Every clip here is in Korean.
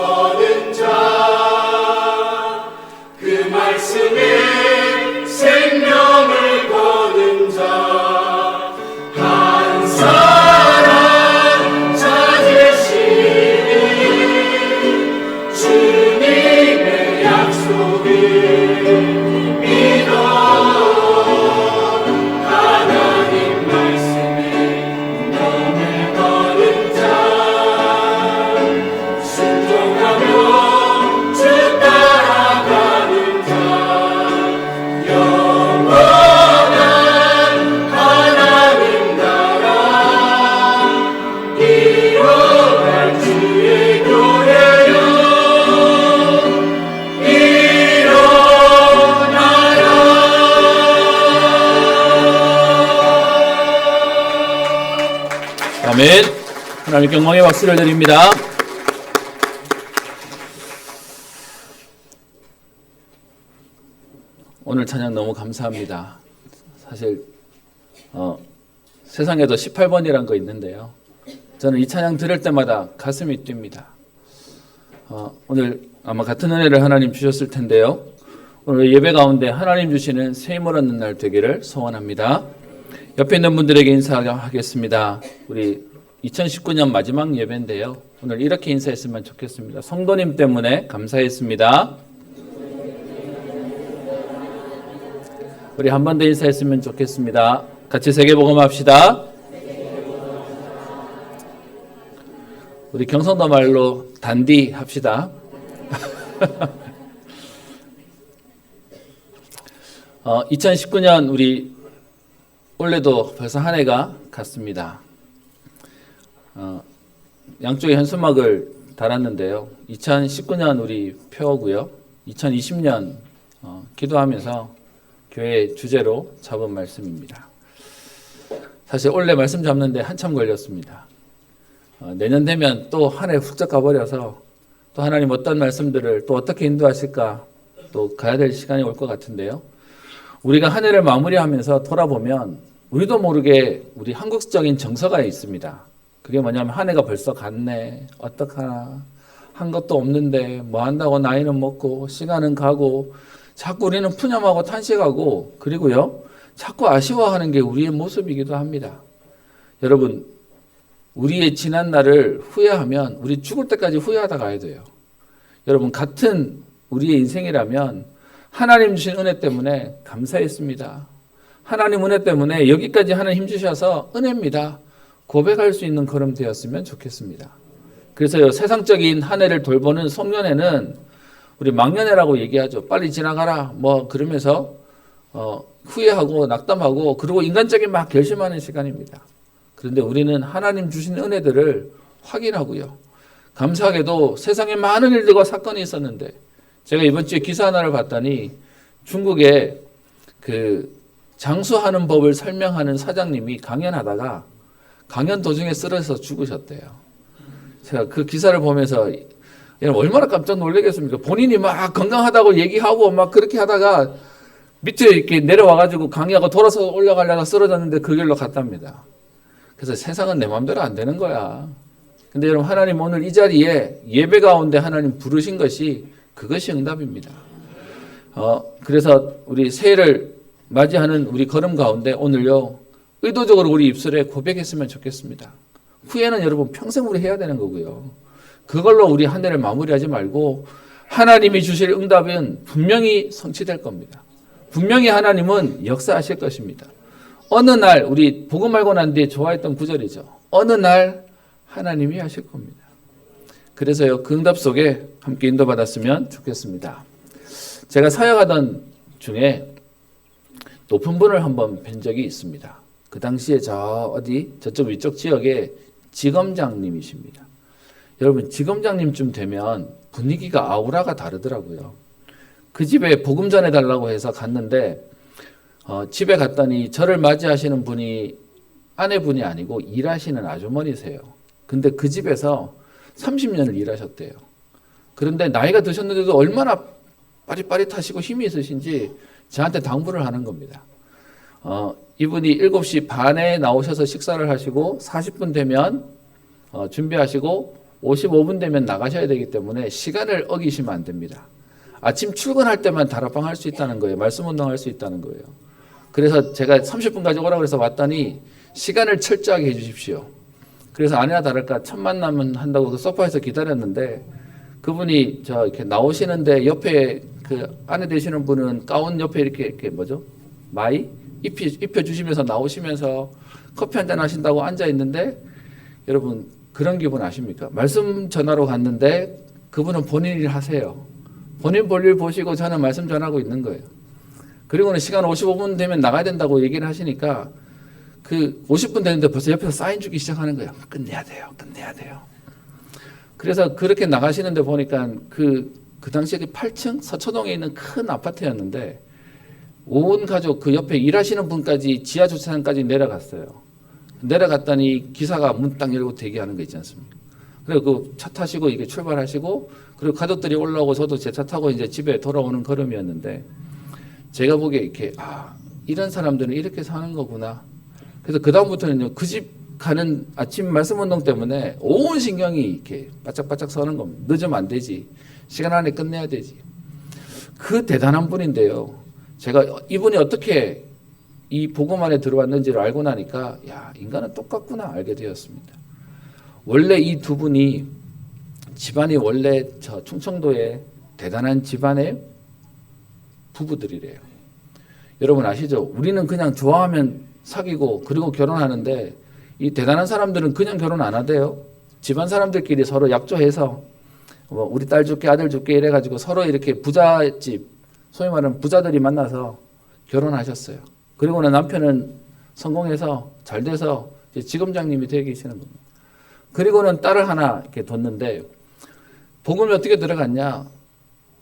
거는 자, 그 말씀에 생명을 거는 자, 한 사람 찾으시니 주님의 약속을 믿어 하나님 말씀에 명을 거는 자, 순종하며 주 따라가는 자, 영원한 하나님 나라 이뤄갈 주의 교회여 아멘. 하나님께 영광의 박수를 드립니다. 오늘 찬양 너무 감사합니다. 사실 세상에도 18번이라는 거 있는데요. 저는 이 찬양 들을 때마다 가슴이 뜁니다. 오늘 아마 같은 은혜를 하나님 주셨을 텐데요. 오늘 예배 가운데 하나님 주시는 새 힘을 얻는 날 되기를 소원합니다. 옆에 있는 분들에게 인사하겠습니다. 우리 2019년 마지막 예배인데요. 오늘 이렇게 인사했으면 좋겠습니다. 성도님 때문에 감사했습니다. 우리 한 번 더 인사했으면 좋겠습니다. 같이 세계복음 합시다. 우리 경상도 말로 단디 합시다. 2019년 우리 올해도 벌써 한 해가 갔습니다. 양쪽에 현수막을 달았는데요. 2019년 우리 표고요. 2020년 기도하면서 교회 주제로 잡은 말씀입니다. 사실 올해 말씀 잡는데 한참 걸렸습니다. 내년 되면 또 한 해 훅 가버려서 또 하나님 어떤 말씀들을 또 어떻게 인도하실까 또 가야 될 시간이 올 것 같은데요. 우리가 한 해를 마무리하면서 돌아보면 우리도 모르게 우리 한국적인 정서가 있습니다. 그게 뭐냐면 한 해가 벌써 갔네. 어떡하나. 한 것도 없는데 뭐 한다고 나이는 먹고 시간은 가고 자꾸 우리는 푸념하고 탄식하고 그리고요. 자꾸 아쉬워하는 게 우리의 모습이기도 합니다. 여러분 우리의 지난 날을 후회하면 우리 죽을 때까지 후회하다 가야 돼요. 여러분 같은 우리의 인생이라면 하나님 주신 은혜 때문에 감사했습니다. 하나님 은혜 때문에 여기까지 하나님 힘 주셔서 은혜입니다. 고백할 수 있는 걸음 되었으면 좋겠습니다. 그래서요 세상적인 한 해를 돌보는 송년회는 우리 망년회라고 얘기하죠. 빨리 지나가라 뭐 그러면서 후회하고 낙담하고 그리고 인간적인 막 결심하는 시간입니다. 그런데 우리는 하나님 주신 은혜들을 확인하고요. 감사하게도 세상에 많은 일들과 사건이 있었는데 제가 이번 주에 기사 하나를 봤더니 중국에 그 장수하는 법을 설명하는 사장님이 강연하다가 강연 도중에 쓰러져서 죽으셨대요. 제가 그 기사를 보면서 얼마나 깜짝 놀라겠습니까? 본인이 막 건강하다고 얘기하고 막 그렇게 하다가 밑에 이렇게 내려와가지고 강의하고 돌아서 올라가려다 쓰러졌는데 그 길로 갔답니다. 그래서 세상은 내 마음대로 안 되는 거야. 근데 여러분 하나님 오늘 이 자리에 예배 가운데 하나님 부르신 것이 그것이 응답입니다. 그래서 우리 새해를 맞이하는 우리 걸음 가운데 오늘요 의도적으로 우리 입술에 고백했으면 좋겠습니다. 후회는 여러분 평생 우리 해야 되는 거고요. 그걸로 우리 한 해를 마무리하지 말고 하나님이 주실 응답은 분명히 성취될 겁니다. 분명히 하나님은 역사하실 것입니다. 어느 날 우리 복음 알고 난 뒤에 좋아했던 구절이죠. 어느 날 하나님이 하실 겁니다. 그래서요 그 응답 속에 함께 인도받았으면 좋겠습니다. 제가 사역하던 중에 높은 분을 한번 뵌 적이 있습니다. 그 당시에 저쪽 위쪽 지역에 지검장님이십니다. 여러분 지검장님쯤 되면 분위기가 아우라가 다르더라고요. 그 집에 복음 전해달라고 해서 갔는데 집에 갔더니 저를 맞이하시는 분이 아내분이 아니고 일하시는 아주머니세요. 근데 그 집에서 30년을 일하셨대요. 그런데 나이가 드셨는데도 얼마나 빠릿빠릿하시고 힘이 있으신지 저한테 당부를 하는 겁니다. 이분이 7시 반에 나오셔서 식사를 하시고 40분 되면 준비하시고 55분 되면 나가셔야 되기 때문에 시간을 어기시면 안 됩니다. 아침 출근할 때만 다락방 할 수 있다는 거예요. 말씀 운동할 수 있다는 거예요. 그래서 제가 30분 가지고 오라고 해서 왔더니 시간을 철저하게 해주십시오. 그래서 아니나 다를까 첫 만남은 한다고 그 소파에서 기다렸는데 그분이 저 이렇게 나오시는데 옆에 그 안에 되시는 분은 가운 옆에 이렇게 뭐죠? 마이 입혀주시면서 나오시면서 커피 한잔 하신다고 앉아 있는데 여러분 그런 기분 아십니까? 말씀 전하러 갔는데 그분은 본인 일 하세요. 본인 볼일 보시고 저는 말씀 전하고 있는 거예요. 그리고는 시간 55분 되면 나가야 된다고 얘기를 하시니까 그 50분 되는데 벌써 옆에서 사인 주기 시작하는 거예요. 끝내야 돼요. 끝내야 돼요. 그래서 그렇게 나가시는데 보니까 그 당시에 8층 서초동에 있는 큰 아파트였는데 온 가족 그 옆에 일하시는 분까지 지하 주차장까지 내려갔어요. 내려갔더니 기사가 문 딱 열고 대기하는 거 있지 않습니까? 그리고 그 차 타시고 이게 출발하시고 그리고 가족들이 올라오고 저도 제 차 타고 이제 집에 돌아오는 걸음이었는데 제가 보기에 이렇게 이런 사람들은 이렇게 사는 거구나. 그래서 그 다음부터는요 그 집 가는 아침 말씀 운동 때문에 온 신경이 이렇게 바짝바짝 서는 겁니다. 늦으면 안 되지. 시간 안에 끝내야 되지. 그 대단한 분인데요. 제가 이분이 어떻게 이 복음 안에 들어왔는지를 알고 나니까 야 인간은 똑같구나 알게 되었습니다. 원래 이 두 분이 집안이 원래 저 충청도의 대단한 집안의 부부들이래요. 여러분 아시죠? 우리는 그냥 좋아하면 사귀고 그리고 결혼하는데 이 대단한 사람들은 그냥 결혼 안 하대요. 집안 사람들끼리 서로 약조해서 뭐 우리 딸 줄게 아들 줄게 이래가지고 서로 이렇게 부잣집 소위 말하는 부자들이 만나서 결혼하셨어요. 그리고는 남편은 성공해서 잘 돼서 이제 지검장님이 되어 계시는 겁니다. 그리고는 딸을 하나 이렇게 뒀는데 복음이 어떻게 들어갔냐?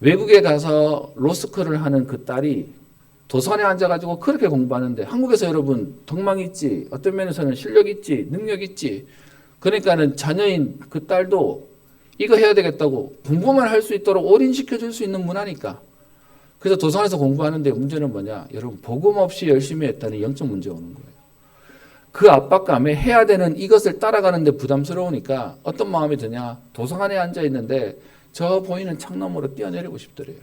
외국에 가서 로스쿨을 하는 그 딸이 도서관에 앉아가지고 그렇게 공부하는데 한국에서 여러분 덕망 있지, 어떤 면에서는 실력 있지, 능력 있지. 그러니까는 자녀인 그 딸도 이거 해야 되겠다고 공부만 할 수 있도록 올인시켜줄 수 있는 문화니까. 그래서 도서관에서 공부하는데 문제는 뭐냐? 여러분 복음 없이 열심히 했더니 영적 문제 오는 거예요. 그 압박감에 해야 되는 이것을 따라가는데 부담스러우니까 어떤 마음이 드냐? 도서관에 앉아 있는데 저 보이는 창너머로 뛰어내리고 싶더래요.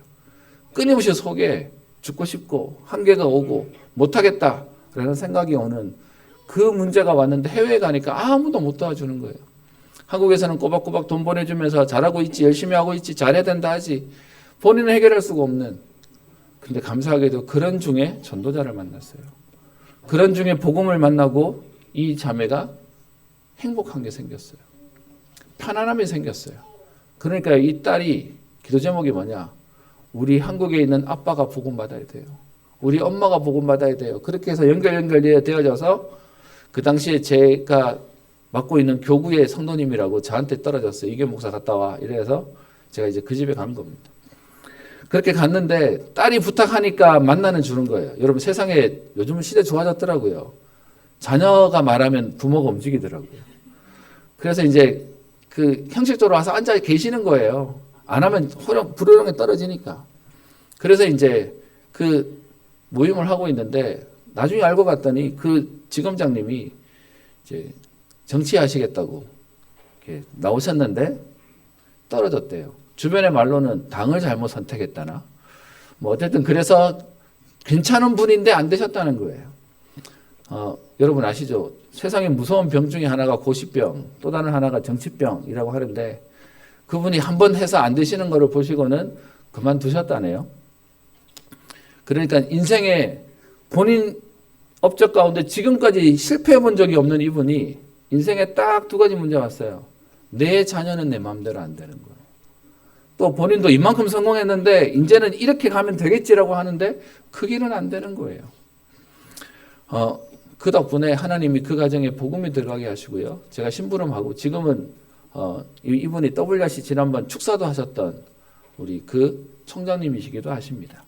끊임없이 속에 죽고 싶고 한계가 오고 못하겠다 라는 생각이 오는 그 문제가 왔는데 해외에 가니까 아무도 못 도와주는 거예요. 한국에서는 꼬박꼬박 돈 보내주면서 잘하고 있지, 열심히 하고 있지, 잘해야 된다 하지 본인은 해결할 수가 없는. 근데 감사하게도 그런 중에 전도자를 만났어요. 그런 중에 복음을 만나고 이 자매가 행복한 게 생겼어요. 편안함이 생겼어요. 그러니까 이 딸이 기도 제목이 뭐냐? 우리 한국에 있는 아빠가 복음 받아야 돼요. 우리 엄마가 복음 받아야 돼요. 그렇게 해서 연결되어져서 그 당시에 제가 맡고 있는 교구의 성도님이라고 저한테 떨어졌어요. 이게 목사 갔다 와. 이래서 제가 이제 그 집에 간 겁니다. 그렇게 갔는데 딸이 부탁하니까 만나는 주는 거예요. 여러분 세상에 요즘은 시대 좋아졌더라고요. 자녀가 말하면 부모가 움직이더라고요. 그래서 이제 그 형식적으로 와서 앉아 계시는 거예요. 안 하면 불호령에 떨어지니까. 그래서 이제 그 모임을 하고 있는데 나중에 알고 봤더니 그 지검장님이 이제 정치하시겠다고 이렇게 나오셨는데 떨어졌대요. 주변의 말로는 당을 잘못 선택했다나 뭐 어쨌든 그래서 괜찮은 분인데 안 되셨다는 거예요. 여러분 아시죠? 세상에 무서운 병 중에 하나가 고시병, 또 다른 하나가 정치병이라고 하는데 그분이 한번 해서 안 되시는 거를 보시고는 그만두셨다네요. 그러니까 인생에 본인 업적 가운데 지금까지 실패해 본 적이 없는 이분이 인생에 딱 두 가지 문제가 왔어요. 내 자녀는 내 마음대로 안 되는 거예요. 또 본인도 이만큼 성공했는데 이제는 이렇게 가면 되겠지라고 하는데 그 길은 안 되는 거예요. 그 덕분에 하나님이 그 가정에 복음이 들어가게 하시고요. 제가 심부름하고 지금은 이분이 WRC 지난번 축사도 하셨던 우리 그 총장님이시기도 하십니다.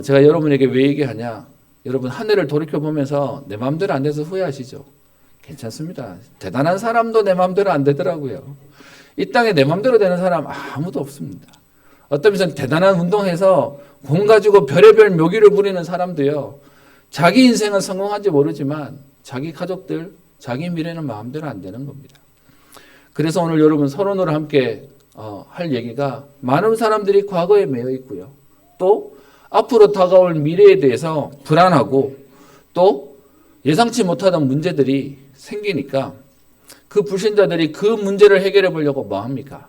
제가 여러분에게 왜 얘기하냐? 여러분 한 해를 돌이켜보면서 내 마음대로 안 돼서 후회하시죠? 괜찮습니다. 대단한 사람도 내 마음대로 안 되더라고요. 이 땅에 내 마음대로 되는 사람 아무도 없습니다. 어떤 면에서는 대단한 운동해서 공 가지고 별의별 묘기를 부리는 사람도요. 자기 인생은 성공한지 모르지만 자기 가족들, 자기 미래는 마음대로 안 되는 겁니다. 그래서 오늘 여러분 서론으로 함께 할 얘기가 많은 사람들이 과거에 매여 있고요. 또 앞으로 다가올 미래에 대해서 불안하고 또 예상치 못하던 문제들이 생기니까 그 불신자들이 그 문제를 해결해 보려고 뭐 합니까?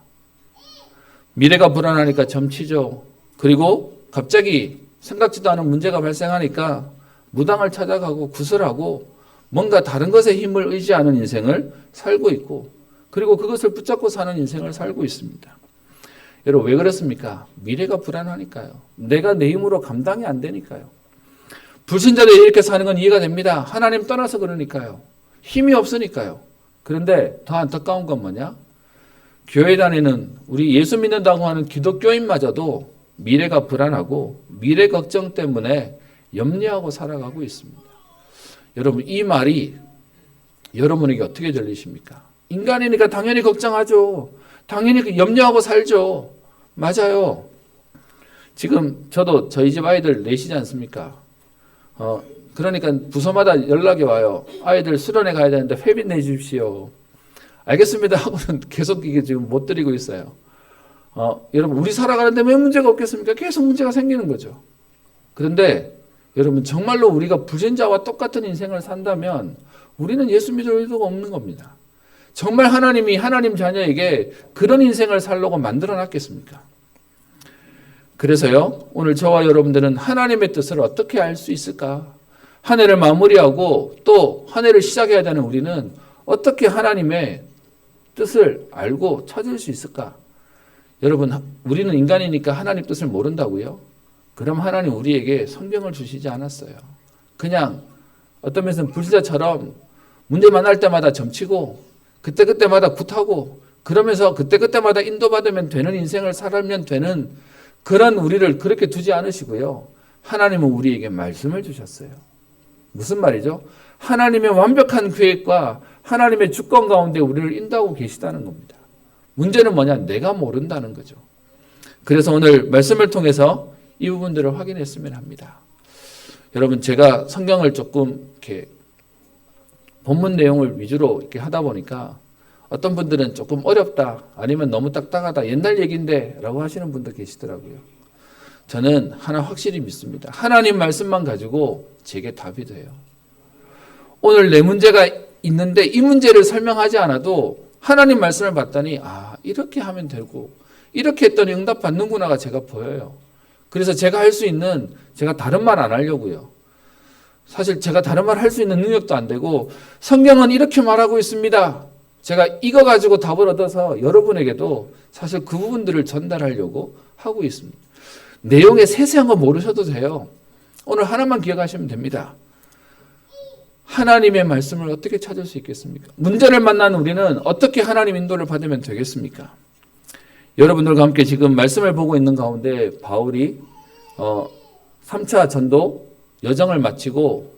미래가 불안하니까 점치죠. 그리고 갑자기 생각지도 않은 문제가 발생하니까 무당을 찾아가고 구슬하고 뭔가 다른 것에 힘을 의지하는 인생을 살고 있고 그리고 그것을 붙잡고 사는 인생을 살고 있습니다. 여러분 왜 그렇습니까? 미래가 불안하니까요. 내가 내 힘으로 감당이 안 되니까요. 불신자들이 이렇게 사는 건 이해가 됩니다. 하나님 떠나서 그러니까요. 힘이 없으니까요. 그런데 더 안타까운 건 뭐냐? 교회 다니는 우리 예수 믿는다고 하는 기독교인마저도 미래가 불안하고 미래 걱정 때문에 염려하고 살아가고 있습니다. 여러분 이 말이 여러분에게 어떻게 들리십니까? 인간이니까 당연히 걱정하죠. 당연히 염려하고 살죠. 맞아요. 지금 저도 저희 집 아이들 넷이지 않습니까? 그러니까 부서마다 연락이 와요. 아이들 수련회 가야 되는데 회비 내주십시오. 알겠습니다 하고는 계속 이게 지금 못 드리고 있어요. 여러분 우리 살아가는데 왜 문제가 없겠습니까? 계속 문제가 생기는 거죠. 그런데 여러분 정말로 우리가 불신자와 똑같은 인생을 산다면 우리는 예수 믿을 의도가 없는 겁니다. 정말 하나님이 하나님 자녀에게 그런 인생을 살려고 만들어 놨겠습니까? 그래서요 오늘 저와 여러분들은 하나님의 뜻을 어떻게 알 수 있을까? 한 해를 마무리하고 또 한 해를 시작해야 되는 우리는 어떻게 하나님의 뜻을 알고 찾을 수 있을까? 여러분 우리는 인간이니까 하나님 뜻을 모른다고요? 그럼 하나님 우리에게 성경을 주시지 않았어요. 그냥 어떤 면에서는 불신자처럼 문제 만날 때마다 점치고 그때그때마다 굿하고 그러면서 그때그때마다 인도받으면 되는 인생을 살면 되는 그런 우리를 그렇게 두지 않으시고요. 하나님은 우리에게 말씀을 주셨어요. 무슨 말이죠? 하나님의 완벽한 계획과 하나님의 주권 가운데 우리를 인도하고 계시다는 겁니다. 문제는 뭐냐? 내가 모른다는 거죠. 그래서 오늘 말씀을 통해서 이 부분들을 확인했으면 합니다. 여러분 제가 성경을 조금 이렇게 본문 내용을 위주로 이렇게 하다 보니까 어떤 분들은 조금 어렵다 아니면 너무 딱딱하다 옛날 얘기인데 라고 하시는 분도 계시더라고요. 저는 하나 확실히 믿습니다. 하나님 말씀만 가지고 제게 답이 돼요. 오늘 내 문제가 있는데 이 문제를 설명하지 않아도 하나님 말씀을 봤더니 이렇게 하면 되고 이렇게 했더니 응답 받는구나가 제가 보여요. 그래서 제가 할 수 있는 제가 다른 말 안 하려고요. 사실 제가 다른 말 할 수 있는 능력도 안 되고 성경은 이렇게 말하고 있습니다. 제가 이거 가지고 답을 얻어서 여러분에게도 사실 그 부분들을 전달하려고 하고 있습니다. 내용의 세세한 거 모르셔도 돼요. 오늘 하나만 기억하시면 됩니다. 하나님의 말씀을 어떻게 찾을 수 있겠습니까? 문제를 만난 우리는 어떻게 하나님 인도를 받으면 되겠습니까? 여러분들과 함께 지금 말씀을 보고 있는 가운데 바울이 3차 전도 여정을 마치고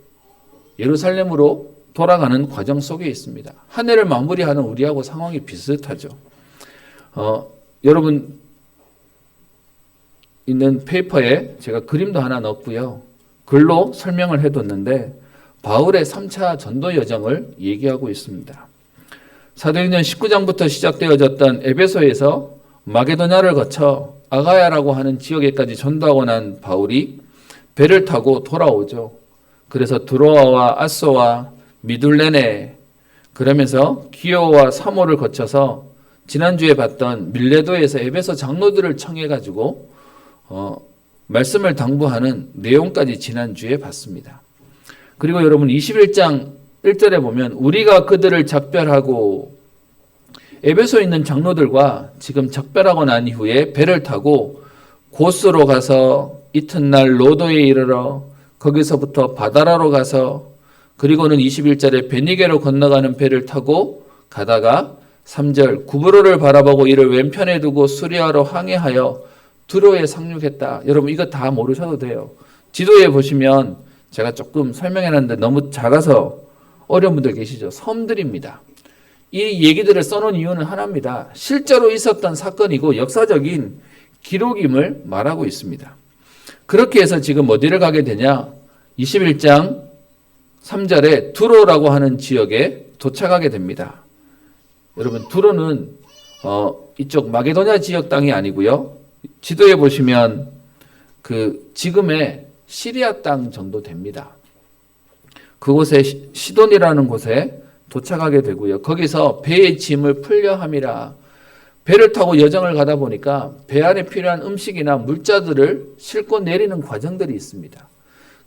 예루살렘으로 돌아가는 과정 속에 있습니다. 한 해를 마무리하는 우리하고 상황이 비슷하죠. 여러분 있는 페이퍼에 제가 그림도 하나 넣었고요. 글로 설명을 해뒀는데 바울의 3차 전도 여정을 얘기하고 있습니다. 사도행전 19장부터 시작되어졌던 에베소에서 마게도냐를 거쳐 아가야라고 하는 지역에까지 전도하고 난 바울이 배를 타고 돌아오죠. 그래서 드로아와 아소와 미둘레네 그러면서 기오와 사모를 거쳐서 지난주에 봤던 밀레도에서 에베소 장로들을 청해가지고 말씀을 당부하는 내용까지 지난주에 봤습니다. 그리고 여러분 21장 1절에 보면 우리가 그들을 작별하고 에베소에 있는 장로들과 지금 작별하고 난 이후에 배를 타고 고스로 가서 이튿날 로도에 이르러 거기서부터 바다라로 가서 그리고는 21절에 베니게로 건너가는 배를 타고 가다가 3절 구브로를 바라보고 이를 왼편에 두고 수리아로 항해하여 두로에 상륙했다. 여러분 이거 다 모르셔도 돼요. 지도에 보시면 제가 조금 설명해놨는데 너무 작아서 어려운 분들 계시죠. 섬들입니다. 이 얘기들을 써놓은 이유는 하나입니다. 실제로 있었던 사건이고 역사적인 기록임을 말하고 있습니다. 그렇게 해서 지금 어디를 가게 되냐? 21장 3절에 두로라고 하는 지역에 도착하게 됩니다. 여러분 두로는 이쪽 마게도냐 지역 땅이 아니고요. 지도에 보시면 그 지금의 시리아 땅 정도 됩니다. 그곳에 시돈이라는 곳에 도착하게 되고요. 거기서 배의 짐을 풀려 함이라. 배를 타고 여정을 가다 보니까 배 안에 필요한 음식이나 물자들을 싣고 내리는 과정들이 있습니다.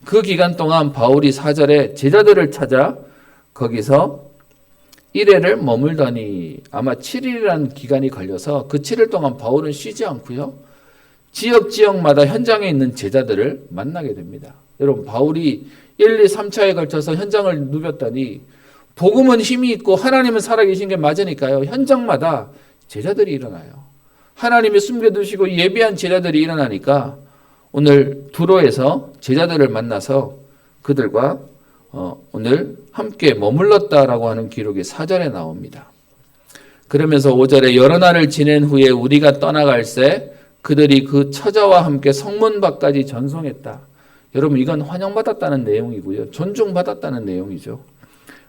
그 기간 동안 바울이 4절에 제자들을 찾아 거기서 1회를 머물더니 아마 7일이라는 기간이 걸려서 그 7일 동안 바울은 쉬지 않고요. 지역마다 현장에 있는 제자들을 만나게 됩니다. 여러분 바울이 1, 2, 3차에 걸쳐서 현장을 누볐더니 복음은 힘이 있고 하나님은 살아계신 게 맞으니까요. 현장마다 제자들이 일어나요. 하나님이 숨겨두시고 예비한 제자들이 일어나니까 오늘 두로에서 제자들을 만나서 그들과 오늘 함께 머물렀다라고 하는 기록이 4절에 나옵니다. 그러면서 5절에 여러 날을 지낸 후에 우리가 떠나갈새 그들이 그 처자와 함께 성문 밖까지 전송했다. 여러분 이건 환영받았다는 내용이고요. 존중받았다는 내용이죠.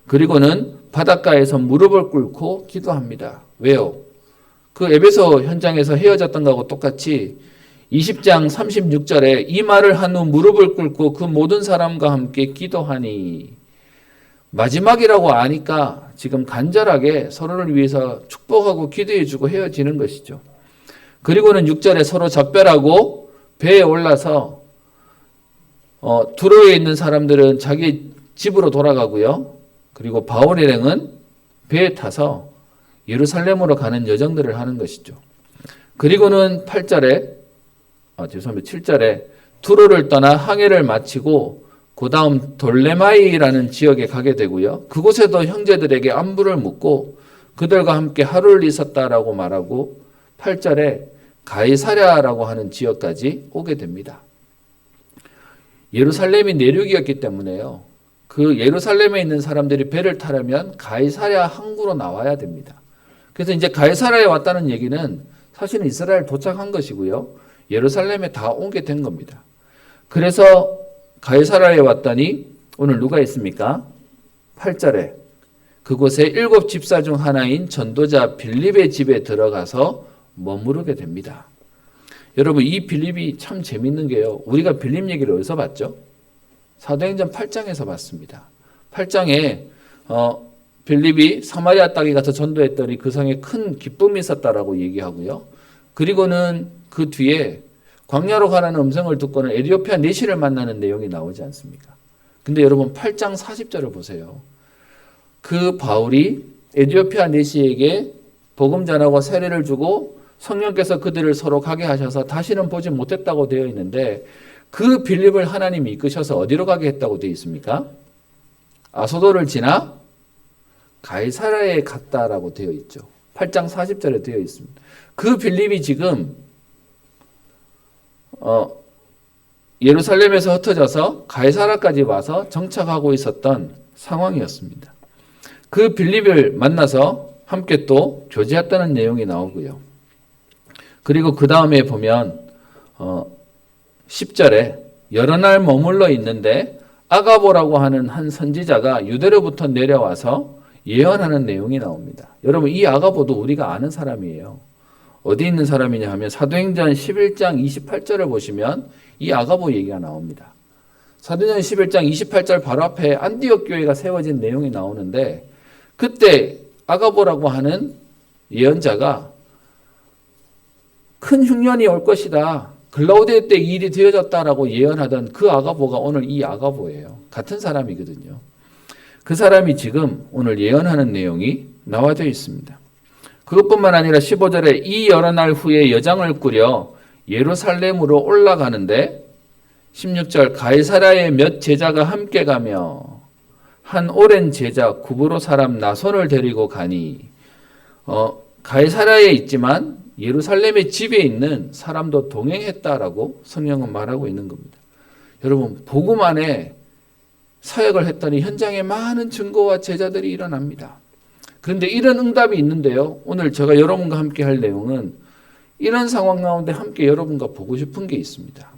그리고는 바닷가에서 무릎을 꿇고 기도합니다. 왜요? 그 에베소 현장에서 헤어졌던 것하고 똑같이 20장 36절에 이 말을 한 후 무릎을 꿇고 그 모든 사람과 함께 기도하니 마지막이라고 아니까 지금 간절하게 서로를 위해서 축복하고 기도해주고 헤어지는 것이죠. 그리고는 6절에 서로 작별하고 배에 올라서 두로에 있는 사람들은 자기 집으로 돌아가고요. 그리고 바울 일행은 배에 타서 예루살렘으로 가는 여정들을 하는 것이죠. 그리고는 7절에 두로를 떠나 항해를 마치고 그 다음 돌레마이라는 지역에 가게 되고요. 그곳에도 형제들에게 안부를 묻고 그들과 함께 하루를 있었다라고 말하고 8절에 가이사랴라고 하는 지역까지 오게 됩니다. 예루살렘이 내륙이었기 때문에요. 그 예루살렘에 있는 사람들이 배를 타려면 가이사랴 항구로 나와야 됩니다. 그래서 이제 가이사랴에 왔다는 얘기는 사실은 이스라엘 도착한 것이고요. 예루살렘에 다 오게 된 겁니다. 그래서 가이사랴에 왔더니 오늘 누가 있습니까? 8절에 그곳에 7 집사 중 하나인 전도자 빌립의 집에 들어가서 머무르게 됩니다. 여러분 이 빌립이 참 재밌는 게요. 우리가 빌립 얘기를 어디서 봤죠? 사도행전 8장에서 봤습니다. 8장에 빌립이 사마리아 땅에 가서 전도했더니 그 성에 큰 기쁨이 있었다라고 얘기하고요. 그리고는 그 뒤에 광야로 가라는 음성을 듣고는 에티오피아 내시를 만나는 내용이 나오지 않습니까? 근데 여러분 8장 40절을 보세요. 그 바울이 에티오피아 내시에게 복음 전하고 세례를 주고 성령께서 그들을 서로 가게 하셔서 다시는 보지 못했다고 되어 있는데 그 빌립을 하나님이 이끄셔서 어디로 가게 했다고 되어 있습니까? 아소도를 지나 가이사랴에 갔다라고 되어 있죠. 8장 40절에 되어 있습니다. 그 빌립이 지금 예루살렘에서 흩어져서 가이사랴까지 와서 정착하고 있었던 상황이었습니다. 그 빌립을 만나서 함께 또 교제했다는 내용이 나오고요. 그리고 그 다음에 보면 10절에 여러 날 머물러 있는데 아가보라고 하는 한 선지자가 유대로부터 내려와서 예언하는 내용이 나옵니다. 여러분 이 아가보도 우리가 아는 사람이에요. 어디 있는 사람이냐 하면 사도행전 11장 28절을 보시면 이 아가보 얘기가 나옵니다. 사도행전 11장 28절 바로 앞에 안디옥 교회가 세워진 내용이 나오는데 그때 아가보라고 하는 예언자가 큰 흉년이 올 것이다. 글라우디오 때 일이 되어졌다라고 예언하던 그 아가보가 오늘 이 아가보예요. 같은 사람이거든요. 그 사람이 지금 오늘 예언하는 내용이 나와져 있습니다. 그것뿐만 아니라 15절에 이 여러 날 후에 여장을 꾸려 예루살렘으로 올라가는데 16절 가이사랴에 몇 제자가 함께 가며 한 오랜 제자 구브로 사람 나손을 데리고 가니 가이사랴에 있지만 예루살렘의 집에 있는 사람도 동행했다라고 성경은 말하고 있는 겁니다. 여러분 복음 안에 사역을 했더니 현장에 많은 증거와 제자들이 일어납니다. 그런데 이런 응답이 있는데요. 오늘 제가 여러분과 함께 할 내용은 이런 상황 가운데 함께 여러분과 보고 싶은 게 있습니다.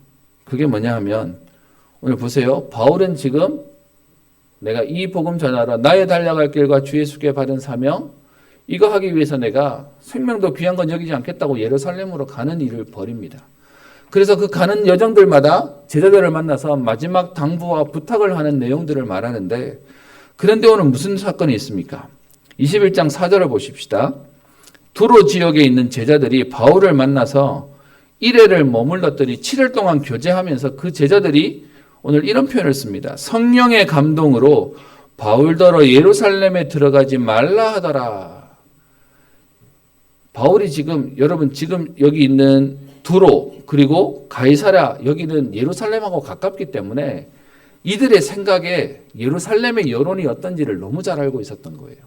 그게 뭐냐 하면 오늘 보세요. 바울은 지금 내가 이 복음 전하러 나의 달려갈 길과 주 예수께 받은 사명 이거 하기 위해서 내가 생명도 귀한 건 여기지 않겠다고 예루살렘으로 가는 일을 벌입니다. 그래서 그 가는 여정들마다 제자들을 만나서 마지막 당부와 부탁을 하는 내용들을 말하는데, 그런데 오늘 무슨 사건이 있습니까? 21장 4절을 보십시다. 두로 지역에 있는 제자들이 바울을 만나서 1회를 머물렀더니 7일 동안 교제하면서 그 제자들이 오늘 이런 표현을 씁니다. 성령의 감동으로 바울더러 예루살렘에 들어가지 말라 하더라. 바울이 여러분 여기 있는 두로 그리고 가이사랴, 여기는 예루살렘하고 가깝기 때문에 이들의 생각에 예루살렘의 여론이 어떤지를 너무 잘 알고 있었던 거예요.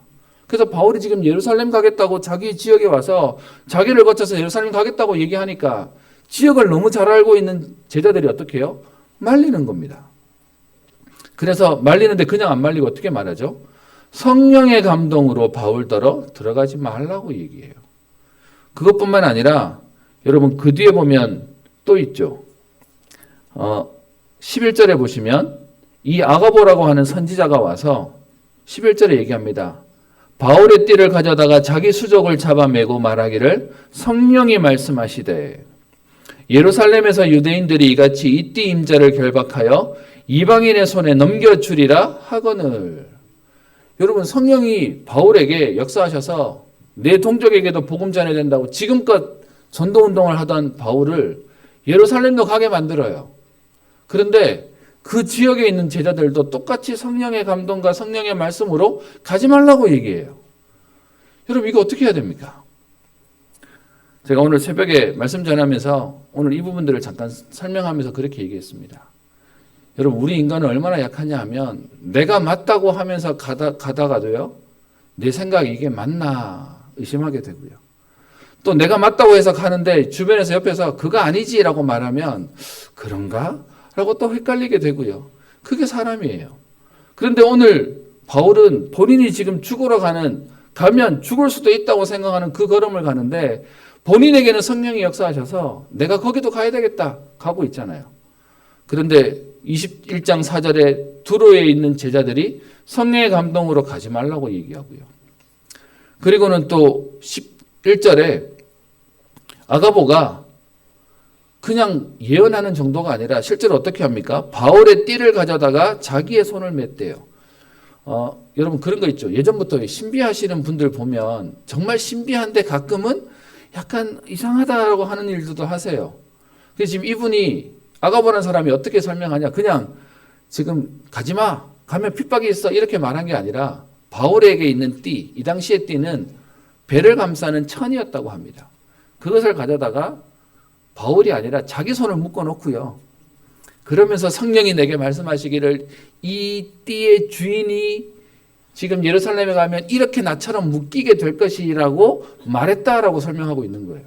그래서 바울이 지금 예루살렘 가겠다고 자기 지역에 와서 자기를 거쳐서 예루살렘 가겠다고 얘기하니까 지역을 너무 잘 알고 있는 제자들이 어떻게 해요? 말리는 겁니다. 그래서 말리는데 그냥 안 말리고 어떻게 말하죠? 성령의 감동으로 바울더러 들어가지 말라고 얘기해요. 그것뿐만 아니라 여러분 그 뒤에 보면 또 있죠. 11절에 보시면 이 아가보라고 하는 선지자가 와서 11절에 얘기합니다. 바울의 띠를 가져다가 자기 수족을 잡아매고 말하기를 성령이 말씀하시되 예루살렘에서 유대인들이 이같이 이 띠 임자를 결박하여 이방인의 손에 넘겨주리라 하거늘. 여러분 성령이 바울에게 역사하셔서 내 동족에게도 복음 전해야 된다고 지금껏 전도운동을 하던 바울을 예루살렘도 가게 만들어요. 그런데 그 지역에 있는 제자들도 똑같이 성령의 감동과 성령의 말씀으로 가지 말라고 얘기해요. 여러분 이거 어떻게 해야 됩니까? 제가 오늘 새벽에 말씀 전하면서 오늘 이 부분들을 잠깐 설명하면서 그렇게 얘기했습니다. 여러분 우리 인간은 얼마나 약하냐 하면 내가 맞다고 하면서 가다가도요 내 생각이 이게 맞나 의심하게 되고요. 또 내가 맞다고 해서 가는데 주변에서 옆에서 그거 아니지라고 말하면 그런가? 라고 또 헷갈리게 되고요. 그게 사람이에요. 그런데 오늘 바울은 본인이 지금 가면 죽을 수도 있다고 생각하는 그 걸음을 가는데 본인에게는 성령이 역사하셔서 내가 거기도 가야 되겠다 가고 있잖아요. 그런데 21장 4절에 두로에 있는 제자들이 성령의 감동으로 가지 말라고 얘기하고요. 그리고는 또 11절에 아가보가 그냥 예언하는 정도가 아니라 실제로 어떻게 합니까? 바울의 띠를 가져다가 자기의 손을 맸대요. 여러분 그런 거 있죠. 예전부터 신비하시는 분들 보면 정말 신비한데 가끔은 약간 이상하다라고 하는 일들도 하세요. 그래서 지금 이분이 아가보라는 사람이 어떻게 설명하냐. 그냥 지금 가지마. 가면 핍박이 있어. 이렇게 말한 게 아니라 바울에게 있는 띠, 이 당시의 띠는 배를 감싸는 천이었다고 합니다. 그것을 가져다가 바울이 아니라 자기 손을 묶어 놓고요. 그러면서 성령이 내게 말씀하시기를 이 띠의 주인이 지금 예루살렘에 가면 이렇게 나처럼 묶이게 될 것이라고 말했다라고 설명하고 있는 거예요.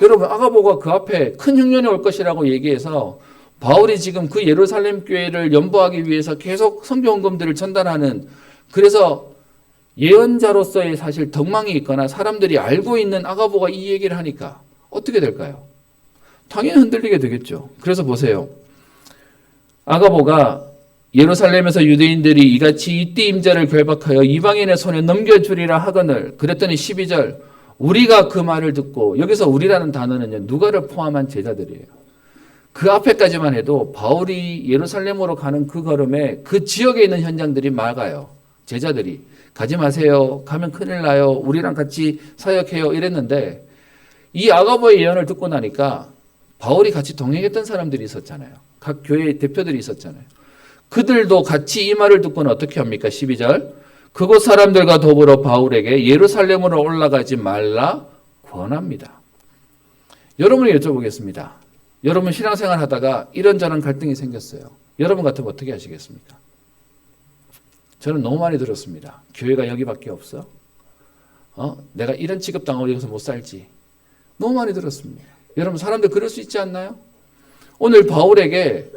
여러분 아가보가 그 앞에 큰 흉년이 올 것이라고 얘기해서 바울이 지금 그 예루살렘 교회를 연보하기 위해서 계속 성경금들을 전달하는, 그래서 예언자로서의 사실 덕망이 있거나 사람들이 알고 있는 아가보가 이 얘기를 하니까 어떻게 될까요? 당연히 흔들리게 되겠죠. 그래서 보세요. 아가보가 예루살렘에서 유대인들이 이같이 이 띠 임자를 결박하여 이방인의 손에 넘겨주리라 하거늘. 그랬더니 12절 우리가 그 말을 듣고, 여기서 우리라는 단어는요 누가를 포함한 제자들이에요. 그 앞에까지만 해도 바울이 예루살렘으로 가는 그 걸음에 그 지역에 있는 현장들이 막아요. 제자들이 가지 마세요. 가면 큰일 나요. 우리랑 같이 사역해요. 이랬는데 이 아가보의 예언을 듣고 나니까 바울이 같이 동행했던 사람들이 있었잖아요. 각 교회의 대표들이 있었잖아요. 그들도 같이 이 말을 듣고는 어떻게 합니까? 12절 그곳 사람들과 더불어 바울에게 예루살렘으로 올라가지 말라 권합니다. 여러분이 여쭤보겠습니다. 여러분 신앙생활 하다가 이런저런 갈등이 생겼어요. 여러분 같으면 어떻게 하시겠습니까? 저는 너무 많이 들었습니다. 교회가 여기밖에 없어? 내가 이런 취급당하고 여기서 못 살지. 너무 많이 들었습니다. 여러분 사람들 그럴 수 있지 않나요? 오늘 바울에게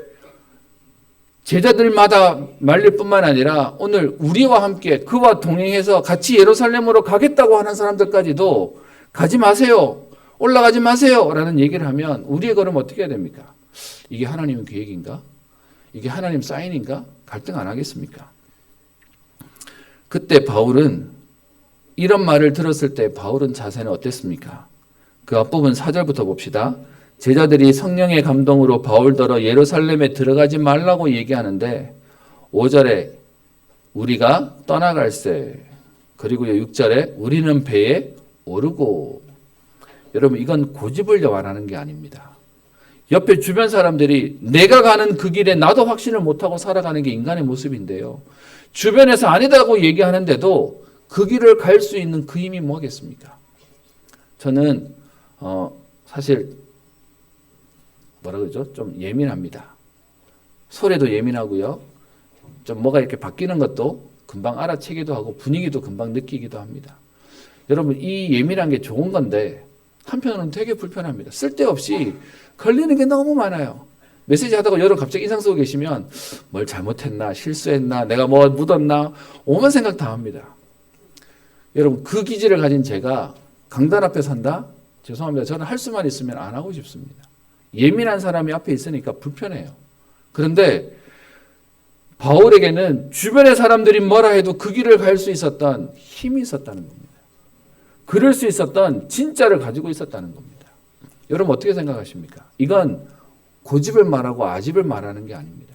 제자들마다 말릴 뿐만 아니라 오늘 우리와 함께 그와 동행해서 같이 예루살렘으로 가겠다고 하는 사람들까지도 가지 마세요. 올라가지 마세요. 라는 얘기를 하면 우리의 걸음 어떻게 해야 됩니까? 이게 하나님 계획인가? 이게 하나님 사인인가? 갈등 안 하겠습니까? 그때 바울은 이런 말을 들었을 때 바울은 자세는 어땠습니까? 그 앞부분 4절부터 봅시다. 제자들이 성령의 감동으로 바울더러 예루살렘에 들어가지 말라고 얘기하는데 5절에 우리가 떠나갈세, 그리고 6절에 우리는 배에 오르고. 여러분, 이건 고집을 말하는 게 아닙니다. 옆에 주변 사람들이 내가 가는 그 길에 나도 확신을 못하고 살아가는 게 인간의 모습인데요. 주변에서 아니다고 얘기하는데도 그 길을 갈 수 있는 그 힘이 뭐겠습니까? 저는 사실 뭐라 그러죠? 좀 예민합니다. 소리도 예민하고요. 좀 뭐가 이렇게 바뀌는 것도 금방 알아채기도 하고 분위기도 금방 느끼기도 합니다. 여러분, 이 예민한 게 좋은 건데 한편으로는 되게 불편합니다. 쓸데없이 걸리는 게 너무 많아요. 메시지 하다가 여러분 갑자기 인상 쓰고 계시면 뭘 잘못했나, 실수했나, 내가 뭐 묻었나, 오만 생각 다 합니다. 여러분, 그 기질을 가진 제가 강단 앞에 선다? 죄송합니다. 저는 할 수만 있으면 안 하고 싶습니다. 예민한 사람이 앞에 있으니까 불편해요. 그런데 바울에게는 주변의 사람들이 뭐라 해도 그 길을 갈 수 있었던 힘이 있었다는 겁니다. 그럴 수 있었던 진짜를 가지고 있었다는 겁니다. 여러분 어떻게 생각하십니까? 이건 고집을 말하고 아집을 말하는 게 아닙니다.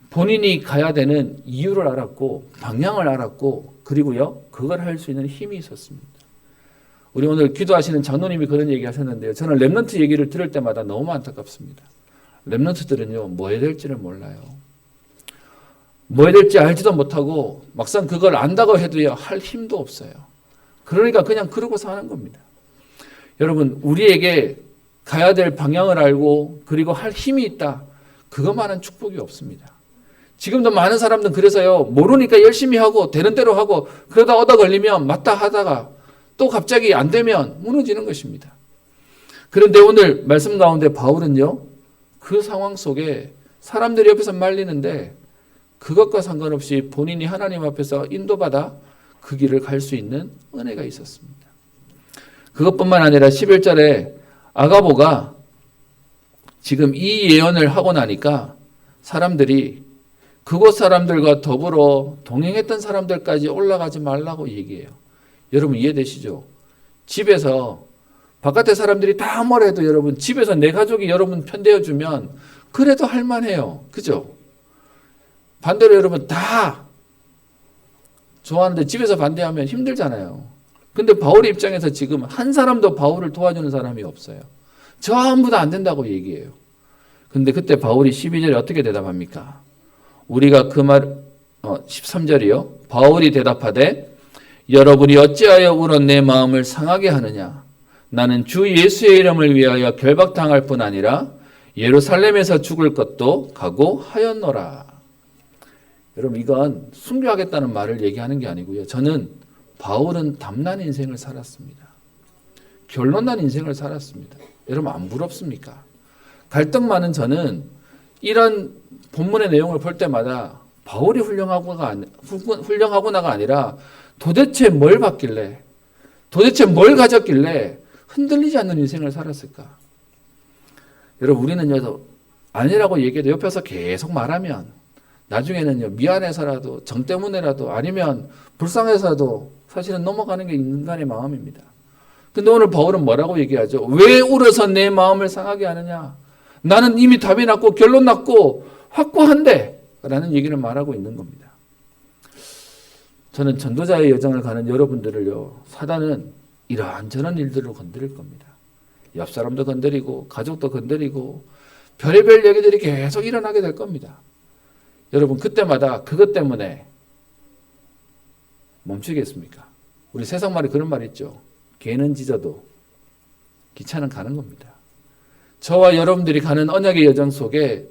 본인이 가야 되는 이유를 알았고 방향을 알았고 그리고요 그걸 할 수 있는 힘이 있었습니다. 우리 오늘 기도하시는 장로님이 그런 얘기 하셨는데요. 저는 렘넌트 얘기를 들을 때마다 너무 안타깝습니다. 렘넌트들은요 뭐 해야 될지를 몰라요. 뭐 해야 될지 알지도 못하고 막상 그걸 안다고 해도요 할 힘도 없어요. 그러니까 그냥 그러고 사는 겁니다. 여러분 우리에게 가야 될 방향을 알고 그리고 할 힘이 있다. 그것만은 축복이 없습니다. 지금도 많은 사람들은 그래서요 모르니까 열심히 하고 되는 대로 하고 그러다 얻어 걸리면 맞다 하다가 또 갑자기 안 되면 무너지는 것입니다. 그런데 오늘 말씀 가운데 바울은요 그 상황 속에 사람들이 옆에서 말리는데 그것과 상관없이 본인이 하나님 앞에서 인도받아 그 길을 갈 수 있는 은혜가 있었습니다. 그것뿐만 아니라 11절에 아가보가 지금 이 예언을 하고 나니까 사람들이 그곳 사람들과 더불어 동행했던 사람들까지 올라가지 말라고 얘기해요. 여러분 이해되시죠? 집에서 바깥에 사람들이 다 뭐라 해도 여러분 집에서 내 가족이 여러분 편대어주면 그래도 할만해요. 그죠? 반대로 여러분 다 좋아하는데 집에서 반대하면 힘들잖아요. 근데 바울의 입장에서 지금 한 사람도 바울을 도와주는 사람이 없어요. 전부 다 안 된다고 얘기해요. 근데 그때 바울이 12절에 어떻게 대답합니까? 우리가 그 말 13절이요. 바울이 대답하되 여러분이 어찌하여 울어 내 마음을 상하게 하느냐? 나는 주 예수의 이름을 위하여 결박당할 뿐 아니라 예루살렘에서 죽을 것도 각오하였노라. 여러분 이건 순교하겠다는 말을 얘기하는 게 아니고요. 저는 바울은 담난 인생을 살았습니다. 결론난 인생을 살았습니다. 여러분 안 부럽습니까? 갈등 많은 저는 이런 본문의 내용을 볼 때마다 바울이 훌륭하구나가 아니라 도대체 뭘 받길래 도대체 뭘 가졌길래 흔들리지 않는 인생을 살았을까? 여러분 우리는요 아니라고 얘기해도 옆에서 계속 말하면 나중에는요 미안해서라도 정 때문에라도 아니면 불쌍해서라도 사실은 넘어가는 게 인간의 마음입니다. 근데 오늘 바울은 뭐라고 얘기하죠? 왜 울어서 내 마음을 상하게 하느냐? 나는 이미 답이 났고 결론 났고 확고한데 라는 얘기를 말하고 있는 겁니다. 저는 전도자의 여정을 가는 여러분들을요 사단은 이러한저런 일들로 건드릴 겁니다. 옆 사람도 건드리고 가족도 건드리고 별의별 얘기들이 계속 일어나게 될 겁니다. 여러분 그때마다 그것 때문에 멈추겠습니까? 우리 세상말에 그런 말 있죠. 개는 짖어도 기차는 가는 겁니다. 저와 여러분들이 가는 언약의 여정 속에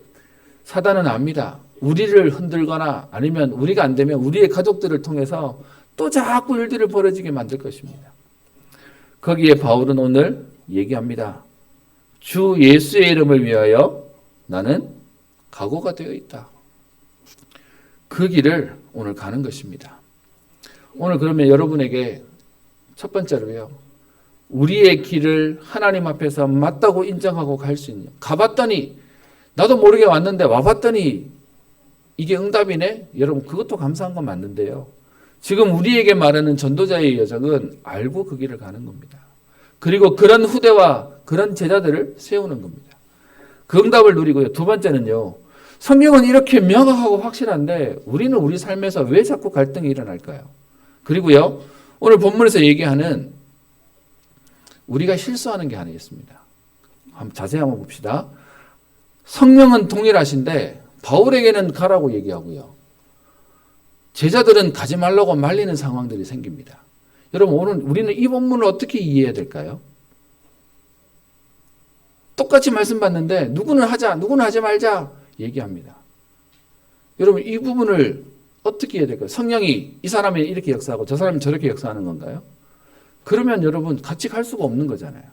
사단은 압니다. 우리를 흔들거나 아니면 우리가 안 되면 우리의 가족들을 통해서 또 자꾸 일들을 벌어지게 만들 것입니다. 거기에 바울은 오늘 얘기합니다. 주 예수의 이름을 위하여 나는 각오가 되어 있다. 그 길을 오늘 가는 것입니다. 오늘 그러면 여러분에게 첫 번째로요. 우리의 길을 하나님 앞에서 맞다고 인정하고 갈 수 있는. 가봤더니 나도 모르게 왔는데 와봤더니 이게 응답이네. 여러분 그것도 감사한 건 맞는데요. 지금 우리에게 말하는 전도자의 여정은 알고 그 길을 가는 겁니다. 그리고 그런 후대와 그런 제자들을 세우는 겁니다. 그 응답을 누리고요. 두 번째는요. 성경은 이렇게 명확하고 확실한데 우리는 우리 삶에서 왜 자꾸 갈등이 일어날까요? 그리고요. 오늘 본문에서 얘기하는 우리가 실수하는 게 하나 있습니다. 자세히 한번 봅시다. 성령은 동일하신데 바울에게는 가라고 얘기하고요. 제자들은 가지 말라고 말리는 상황들이 생깁니다. 여러분 오늘 우리는 이 본문을 어떻게 이해해야 될까요? 똑같이 말씀 받는데 누구는 하자, 누구는 하지 말자 얘기합니다. 여러분 이 부분을 어떻게 해야 될까요? 성령이 이 사람이 이렇게 역사하고 저 사람이 저렇게 역사하는 건가요? 그러면 여러분 같이 갈 수가 없는 거잖아요.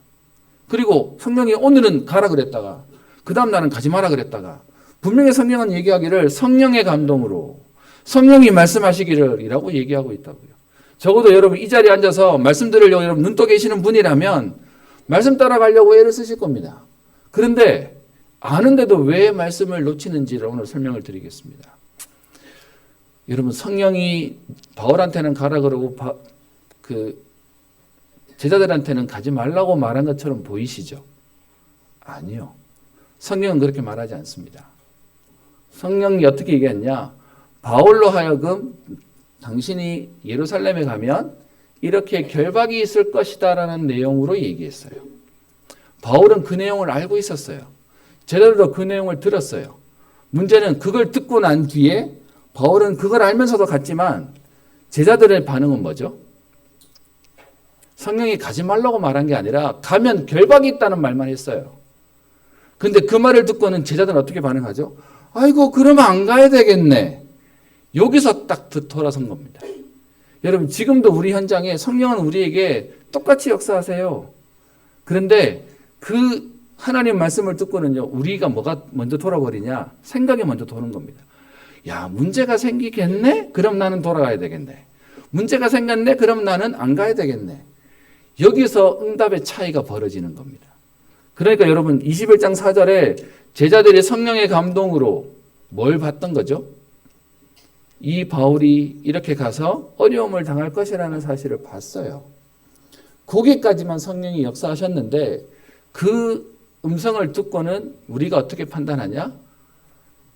그리고 성령이 오늘은 가라 그랬다가 그 다음 날은 가지 마라 그랬다가 분명히 성령은 얘기하기를 성령의 감동으로 성령이 말씀하시기를 이라고 얘기하고 있다고요. 적어도 여러분 이 자리에 앉아서 말씀 들으려고 여러분 눈 떠 계시는 분이라면 말씀 따라가려고 애를 쓰실 겁니다. 그런데 아는데도 왜 말씀을 놓치는지를 오늘 설명을 드리겠습니다. 여러분 성령이 바울한테는 가라 그러고 제자들한테는 가지 말라고 말한 것처럼 보이시죠? 아니요. 성령은 그렇게 말하지 않습니다. 성령이 어떻게 얘기했냐? 바울로 하여금 당신이 예루살렘에 가면 이렇게 결박이 있을 것이다라는 내용으로 얘기했어요. 바울은 그 내용을 알고 있었어요. 제자들도 그 내용을 들었어요. 문제는 그걸 듣고 난 뒤에 바울은 그걸 알면서도 갔지만 제자들의 반응은 뭐죠? 성령이 가지 말라고 말한 게 아니라 가면 결박이 있다는 말만 했어요. 근데 그 말을 듣고는 제자들은 어떻게 반응하죠? 아이고 그러면 안 가야 되겠네. 여기서 딱 돌아선 겁니다. 여러분 지금도 우리 현장에 성령은 우리에게 똑같이 역사하세요. 그런데 그 하나님 말씀을 듣고는요. 우리가 뭐가 먼저 돌아버리냐? 생각이 먼저 도는 겁니다. 야 문제가 생기겠네? 그럼 나는 돌아가야 되겠네. 문제가 생겼네? 그럼 나는 안 가야 되겠네. 여기서 응답의 차이가 벌어지는 겁니다. 그러니까 여러분 21장 4절에 제자들이 성령의 감동으로 뭘 봤던 거죠? 이 바울이 이렇게 가서 어려움을 당할 것이라는 사실을 봤어요. 거기까지만 성령이 역사하셨는데 그 음성을 듣고는 우리가 어떻게 판단하냐?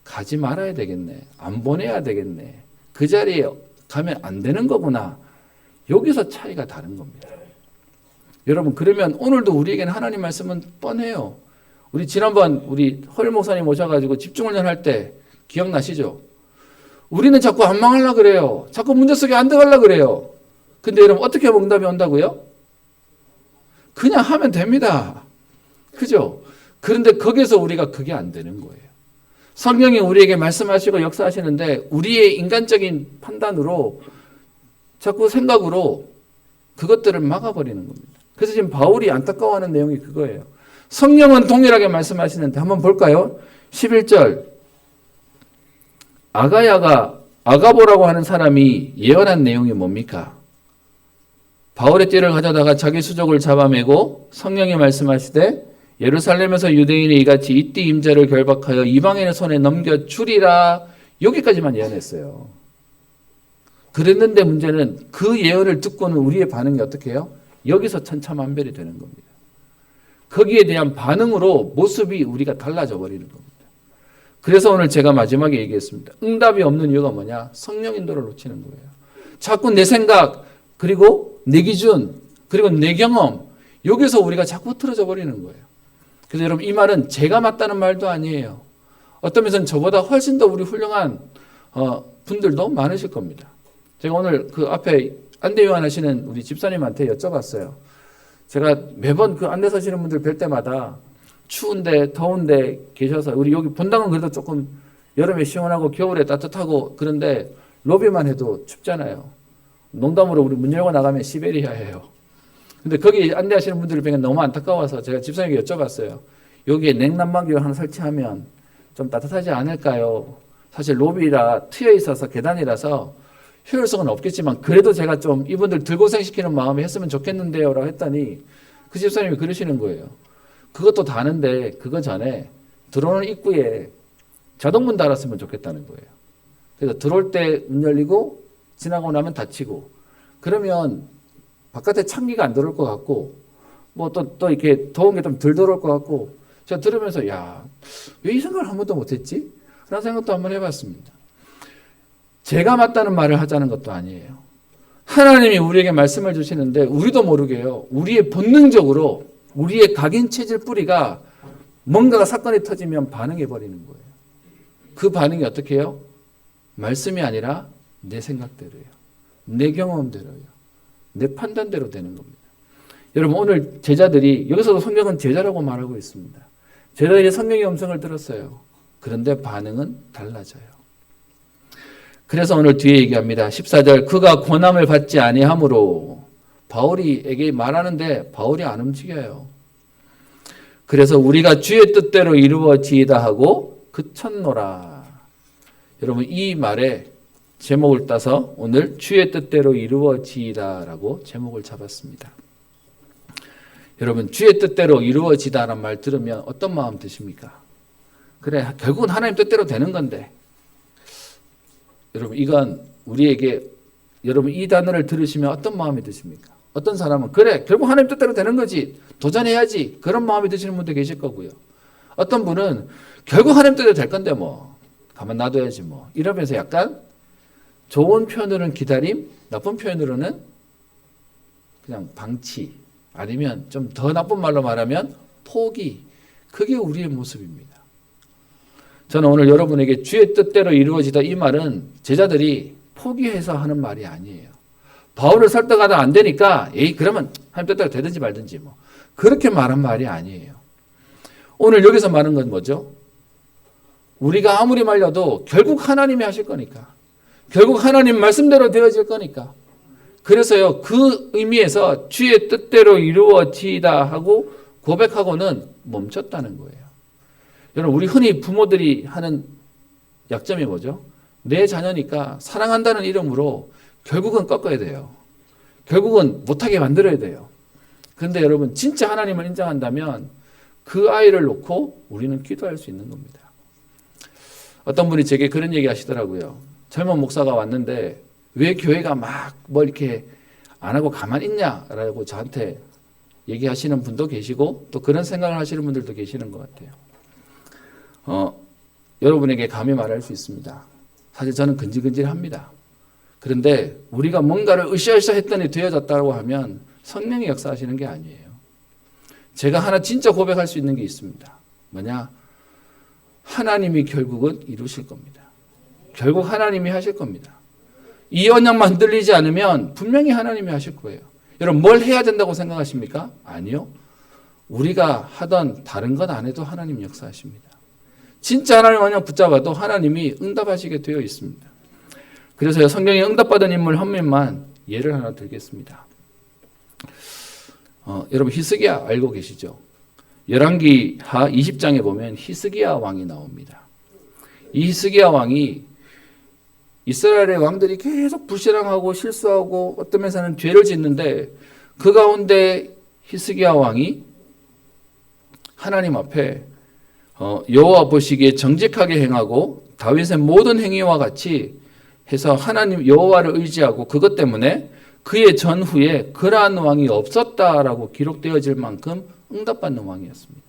가지 말아야 되겠네. 안 보내야 되겠네. 그 자리에 가면 안 되는 거구나. 여기서 차이가 다른 겁니다. 여러분 그러면 오늘도 우리에게는 하나님 말씀은 뻔해요. 우리 지난번 우리 허일 목사님 오셔가지고 집중훈련 할 때 기억나시죠? 우리는 자꾸 안 망하려고 그래요. 자꾸 문제 속에 안 들어가려고 그래요. 근데 여러분 어떻게 하면 응답이 온다고요? 그냥 하면 됩니다. 그죠? 그런데 거기서 우리가 그게 안 되는 거예요. 성령이 우리에게 말씀하시고 역사하시는데 우리의 인간적인 판단으로 자꾸 생각으로 그것들을 막아버리는 겁니다. 그래서 지금 바울이 안타까워하는 내용이 그거예요. 성령은 동일하게 말씀하시는데 한번 볼까요? 11절 아가야가 아가보라고 하는 사람이 예언한 내용이 뭡니까? 바울의 띠를 가져다가 자기 수족을 잡아매고 성령이 말씀하시되 예루살렘에서 유대인이 이같이 이띠 임자를 결박하여 이방인의 손에 넘겨주리라 여기까지만 예언했어요. 그랬는데 문제는 그 예언을 듣고는 우리의 반응이 어떻게 해요? 여기서 천차만별이 되는 겁니다. 거기에 대한 반응으로 모습이 우리가 달라져 버리는 겁니다. 그래서 오늘 제가 마지막에 얘기했습니다. 응답이 없는 이유가 뭐냐? 성령 인도를 놓치는 거예요. 자꾸 내 생각, 그리고 내 기준, 그리고 내 경험, 여기서 우리가 자꾸 흐트러져 버리는 거예요. 그래서 여러분 이 말은 제가 맞다는 말도 아니에요. 어떤 면에서는 저보다 훨씬 더 우리 훌륭한 분들도 많으실 겁니다. 제가 오늘 그 앞에 안대요한 하시는 우리 집사님한테 여쭤봤어요. 제가 매번 그 안대 서시는 분들 뵐 때마다 추운데 더운데 계셔서 우리 여기 본당은 그래도 조금 여름에 시원하고 겨울에 따뜻하고 그런데 로비만 해도 춥잖아요. 농담으로 우리 문 열고 나가면 시베리아예요. 근데 거기 안대하시는 분들을 보니까 너무 안타까워서 제가 집사님에게 여쭤봤어요. 여기에 냉난방기를 하나 설치하면 좀 따뜻하지 않을까요? 사실 로비라 트여 있어서 계단이라서 효율성은 없겠지만 그래도 제가 좀 이분들 덜 고생시키는 마음에 했으면 좋겠는데요 라고 했더니 그 집사님이 그러시는 거예요. 그것도 다는데 그거 전에 들어오는 입구에 자동문 달았으면 좋겠다는 거예요. 그래서 들어올 때 문 열리고 지나고 나면 다치고 그러면 바깥에 찬기가 안 들어올 것 같고 뭐 또 이렇게 더운 게 좀 덜 들어올 것 같고 제가 들으면서 야, 왜 이 생각을 한 번도 못했지? 그런 생각도 한번 해봤습니다. 제가 맞다는 말을 하자는 것도 아니에요. 하나님이 우리에게 말씀을 주시는데 우리도 모르게요. 우리의 본능적으로 우리의 각인 체질 뿌리가 뭔가가 사건이 터지면 반응해 버리는 거예요. 그 반응이 어떻게 해요? 말씀이 아니라 내 생각대로예요. 내 경험대로예요. 내 판단대로 되는 겁니다. 여러분 오늘 제자들이 여기서도 성경은 제자라고 말하고 있습니다. 제자들이 성령의 음성을 들었어요. 그런데 반응은 달라져요. 그래서 오늘 뒤에 얘기합니다. 14절 그가 고난을 받지 아니하므로 바울이에게 말하는데 바울이 안 움직여요. 그래서 우리가 주의 뜻대로 이루어지이다 하고 그쳤노라. 여러분 이 말에 제목을 따서 오늘 주의 뜻대로 이루어지이다라고 제목을 잡았습니다. 여러분 주의 뜻대로 이루어지다라는 말 들으면 어떤 마음 드십니까? 그래 결국은 하나님 뜻대로 되는 건데 여러분 이건 우리에게 여러분 이 단어를 들으시면 어떤 마음이 드십니까? 어떤 사람은 그래 결국 하나님 뜻대로 되는 거지 도전해야지 그런 마음이 드시는 분도 계실 거고요. 어떤 분은 결국 하나님 뜻대로 될 건데 뭐 가만 놔둬야지 뭐 이러면서 약간 좋은 표현으로는 기다림, 나쁜 표현으로는 그냥 방치 아니면 좀 더 나쁜 말로 말하면 포기. 그게 우리의 모습입니다. 저는 오늘 여러분에게 주의 뜻대로 이루어지다 이 말은 제자들이 포기해서 하는 말이 아니에요. 바울을 설득하다 안 되니까 에이 그러면 하나님 뜻대로 되든지 말든지 뭐 그렇게 말한 말이 아니에요. 오늘 여기서 말하는 건 뭐죠? 우리가 아무리 말려도 결국 하나님이 하실 거니까 결국 하나님 말씀대로 되어질 거니까 그래서요 그 의미에서 주의 뜻대로 이루어지다 하고 고백하고는 멈췄다는 거예요. 여러분 우리 흔히 부모들이 하는 약점이 뭐죠? 내 자녀니까 사랑한다는 이름으로 결국은 꺾어야 돼요. 결국은 못하게 만들어야 돼요. 그런데 여러분 진짜 하나님을 인정한다면 그 아이를 놓고 우리는 기도할 수 있는 겁니다. 어떤 분이 제게 그런 얘기 하시더라고요. 젊은 목사가 왔는데 왜 교회가 막 뭐 이렇게 안 하고 가만히 있냐라고 저한테 얘기하시는 분도 계시고 또 그런 생각을 하시는 분들도 계시는 것 같아요. 여러분에게 감히 말할 수 있습니다. 사실 저는 근질근질합니다. 그런데 우리가 뭔가를 으쌰으쌰 했더니 되어졌다고 하면 성령이 역사하시는 게 아니에요. 제가 하나 진짜 고백할 수 있는 게 있습니다. 뭐냐? 하나님이 결국은 이루실 겁니다. 결국 하나님이 하실 겁니다. 이 언약만 흔들리지 않으면 분명히 하나님이 하실 거예요. 여러분 뭘 해야 된다고 생각하십니까? 아니요. 우리가 하던 다른 건 안 해도 하나님 역사하십니다. 진짜 하나님 언약 붙잡아도 하나님이 응답하시게 되어 있습니다. 그래서 성경에 응답받은 인물 한 명만 예를 하나 들겠습니다. 여러분 히스기야 알고 계시죠? 열왕기하 20장에 보면 히스기야 왕이 나옵니다. 이 히스기야 왕이 이스라엘의 왕들이 계속 불신앙하고 실수하고 어떤 면에서는 죄를 짓는데 그 가운데 히스기야 왕이 하나님 앞에 여호와 보시기에 정직하게 행하고 다윗의 모든 행위와 같이 해서 하나님 여호와를 의지하고 그것 때문에 그의 전후에 그러한 왕이 없었다라고 기록되어질 만큼 응답받는 왕이었습니다.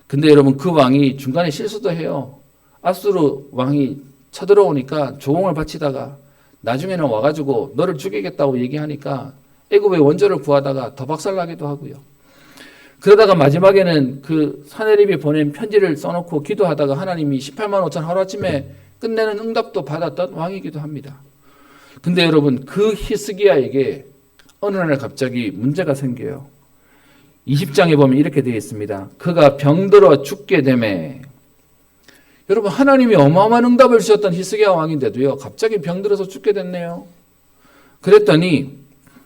근데 여러분 그 왕이 중간에 실수도 해요. 아수르 왕이 쳐들어오니까 조공을 바치다가 나중에는 와가지고 너를 죽이겠다고 얘기하니까 애굽의 원조를 구하다가 더 박살나기도 하고요. 그러다가 마지막에는 그 사내립이 보낸 편지를 써놓고 기도하다가 하나님이 18만 5천 하루아침에 끝내는 응답도 받았던 왕이기도 합니다. 근데 여러분 그 히스기야에게 어느 날 갑자기 문제가 생겨요. 20장에 보면 이렇게 되어 있습니다. 그가 병들어 죽게 되매. 여러분 하나님이 어마어마한 응답을 주셨던 히스기야 왕인데도요 갑자기 병들어서 죽게 됐네요. 그랬더니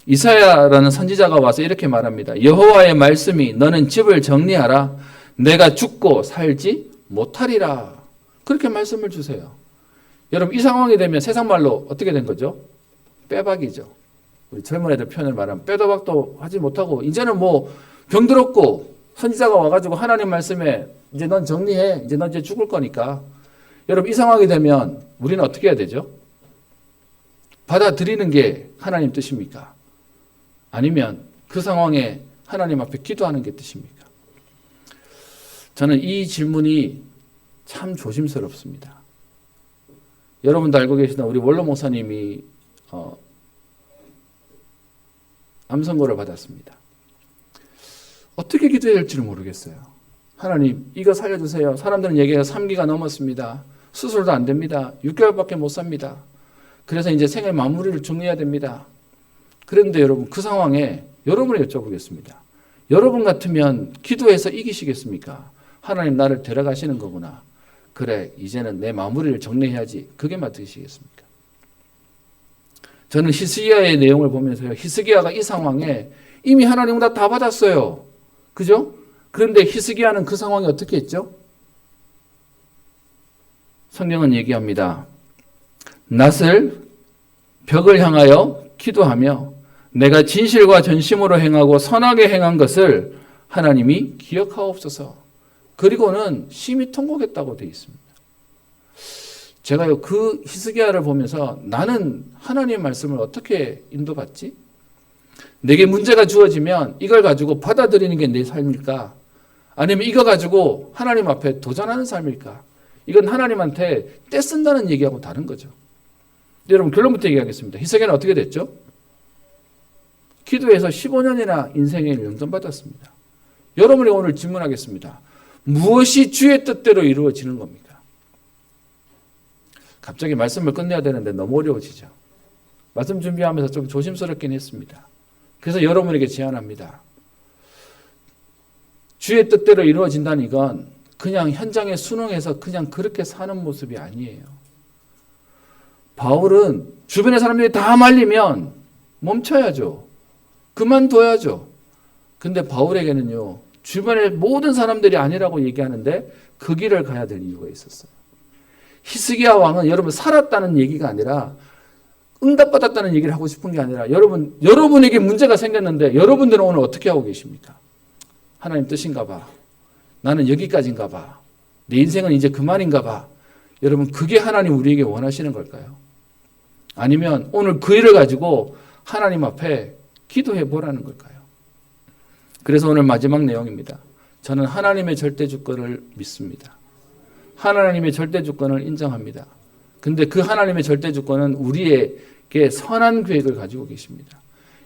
이사야라는 선지자가 와서 이렇게 말합니다. 여호와의 말씀이 너는 집을 정리하라. 내가 죽고 살지 못하리라. 그렇게 말씀을 주세요. 여러분 이 상황이 되면 세상 말로 어떻게 된 거죠? 빼박이죠. 우리 젊은 애들 표현을 말하면 빼도 박도 하지 못하고 이제는 뭐 병들었고 선지자가 와가지고 하나님 말씀에 이제 넌 정리해. 이제 넌 이제 죽을 거니까. 여러분 이 상황이 되면 우리는 어떻게 해야 되죠? 받아들이는 게 하나님 뜻입니까? 아니면 그 상황에 하나님 앞에 기도하는 게 뜻입니까? 저는 이 질문이 참 조심스럽습니다. 여러분도 알고 계시나 우리 원로 목사님이 암 선고를 받았습니다. 어떻게 기도해야 할지를 모르겠어요. 하나님 이거 살려주세요. 사람들은 얘기해요. 3기가 넘었습니다. 수술도 안 됩니다. 6개월밖에 못 삽니다. 그래서 이제 생애 마무리를 정리해야 됩니다. 그런데 여러분 그 상황에 여러분을 여쭤보겠습니다. 여러분 같으면 기도해서 이기시겠습니까? 하나님 나를 데려가시는 거구나. 그래 이제는 내 마무리를 정리해야지. 그게 맞으시겠습니까? 저는 히스기야의 내용을 보면서요. 히스기야가 이 상황에 이미 하나님 응답 다 받았어요. 그죠? 그런데 히스기야는 그 상황에 어떻게 했죠? 성경은 얘기합니다. 낫을 벽을 향하여 기도하며 내가 진실과 전심으로 행하고 선하게 행한 것을 하나님이 기억하옵소서. 그리고는 심히 통곡했다고 되어 있습니다. 제가요 그 히스기야를 보면서 나는 하나님의 말씀을 어떻게 인도받지? 내게 문제가 주어지면 이걸 가지고 받아들이는 게 내 삶일까? 아니면 이거 가지고 하나님 앞에 도전하는 삶일까? 이건 하나님한테 떼쓴다는 얘기하고 다른 거죠. 여러분 결론부터 얘기하겠습니다. 히스기야는 어떻게 됐죠? 기도해서 15년이나 인생을 영전받았습니다. 여러분이 오늘 질문하겠습니다. 무엇이 주의 뜻대로 이루어지는 겁니까? 갑자기 말씀을 끝내야 되는데 너무 어려워지죠. 말씀 준비하면서 좀 조심스럽긴 했습니다. 그래서 여러분에게 제안합니다. 주의 뜻대로 이루어진다는 이건 그냥 현장에 순응해서 그냥 그렇게 사는 모습이 아니에요. 바울은 주변의 사람들이 다 말리면 멈춰야죠. 그만둬야죠. 근데 바울에게는요. 주변의 모든 사람들이 아니라고 얘기하는데 그 길을 가야 될 이유가 있었어요. 히스기야 왕은 여러분 살았다는 얘기가 아니라 응답받았다는 얘기를 하고 싶은 게 아니라 여러분에게 문제가 생겼는데 여러분들은 오늘 어떻게 하고 계십니까? 하나님 뜻인가 봐. 나는 여기까지인가 봐. 내 인생은 이제 그만인가 봐. 여러분 그게 하나님 우리에게 원하시는 걸까요? 아니면 오늘 그 일을 가지고 하나님 앞에 기도해 보라는 걸까요? 그래서 오늘 마지막 내용입니다. 저는 하나님의 절대 주권을 믿습니다. 하나님의 절대 주권을 인정합니다. 근데 그 하나님의 절대 주권은 우리에게 선한 계획을 가지고 계십니다.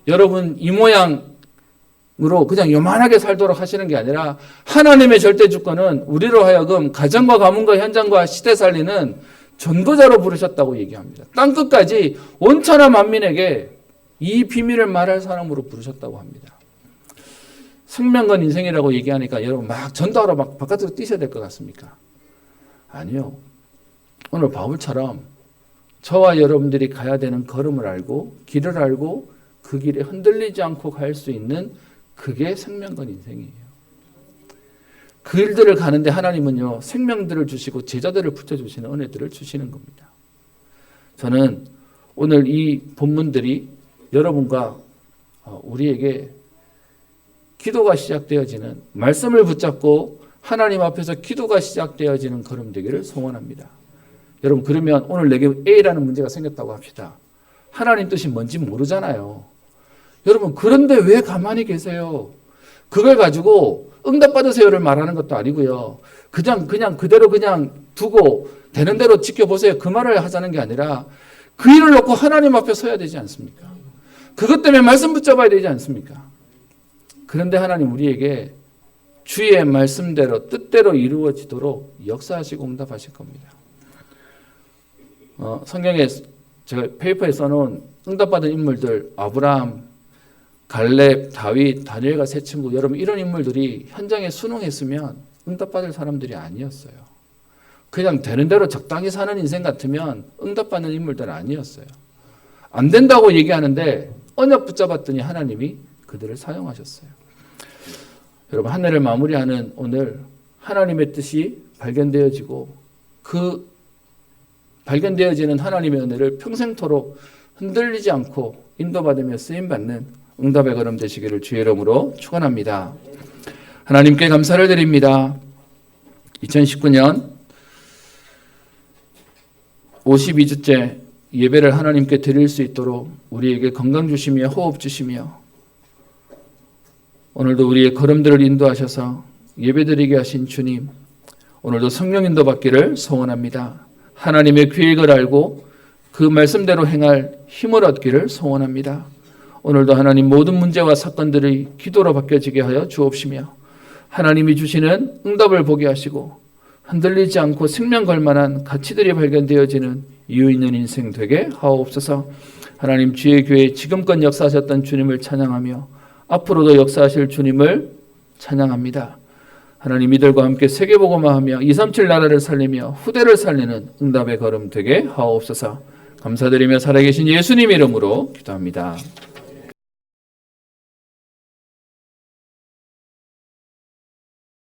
여러분 이 모양으로 그냥 요만하게 살도록 하시는 게 아니라 하나님의 절대 주권은 우리로 하여금 가정과 가문과 현장과 시대 살리는 전도자로 부르셨다고 얘기합니다. 땅끝까지 온천하 만민에게 이 비밀을 말할 사람으로 부르셨다고 합니다. 생명건 인생이라고 얘기하니까 여러분 막 전도하러 막 바깥으로 뛰셔야 될 것 같습니까? 아니요. 오늘 바울처럼 저와 여러분들이 가야 되는 걸음을 알고 길을 알고 그 길에 흔들리지 않고 갈 수 있는 그게 생명건 인생이에요. 그 일들을 가는데 하나님은요. 생명들을 주시고 제자들을 붙여주시는 은혜들을 주시는 겁니다. 저는 오늘 이 본문들이 여러분과 우리에게 기도가 시작되어지는 말씀을 붙잡고 하나님 앞에서 기도가 시작되어지는 걸음 되기를 소원합니다. 여러분 그러면 오늘 내게 A라는 문제가 생겼다고 합시다. 하나님 뜻이 뭔지 모르잖아요. 여러분 그런데 왜 가만히 계세요? 그걸 가지고 응답받으세요를 말하는 것도 아니고요. 그냥 그대로 그냥 두고 되는 대로 지켜보세요. 그 말을 하자는 게 아니라 그 일을 놓고 하나님 앞에 서야 되지 않습니까? 그것 때문에 말씀 붙잡아야 되지 않습니까? 그런데 하나님 우리에게 주의 말씀대로 뜻대로 이루어지도록 역사하시고 응답하실 겁니다. 성경에 제가 페이퍼에 써놓은 응답받은 인물들 아브라함, 갈렙, 다윗, 다니엘과 세 친구 여러분 이런 인물들이 현장에 순응했으면 응답받을 사람들이 아니었어요. 그냥 되는 대로 적당히 사는 인생 같으면 응답받는 인물들은 아니었어요. 안 된다고 얘기하는데 언약 붙잡았더니 하나님이 그들을 사용하셨어요. 여러분 한 해를 마무리하는 오늘 하나님의 뜻이 발견되어지고 그 발견되어지는 하나님의 은혜를 평생토록 흔들리지 않고 인도받으며 쓰임받는 응답의 걸음 되시기를 주의 이름으로 축원합니다. 하나님께 감사를 드립니다. 2019년 52주째 예배를 하나님께 드릴 수 있도록 우리에게 건강 주시며 호흡 주시며 오늘도 우리의 걸음들을 인도하셔서 예배드리게 하신 주님, 오늘도 성령 인도 받기를 소원합니다. 하나님의 계획을 알고 그 말씀대로 행할 힘을 얻기를 소원합니다. 오늘도 하나님 모든 문제와 사건들이 기도로 바뀌어지게 하여 주옵시며 하나님이 주시는 응답을 보게 하시고 흔들리지 않고 생명 걸만한 가치들이 발견되어지는 이유 있는 인생 되게 하옵소서. 하나님 주의 교회 지금껏 역사하셨던 주님을 찬양하며 앞으로도 역사하실 주님을 찬양합니다. 하나님 이들과 함께 세계복음화하며 237 나라를 살리며 후대를 살리는 응답의 걸음 되게 하옵소서. 감사드리며 살아계신 예수님 이름으로 기도합니다.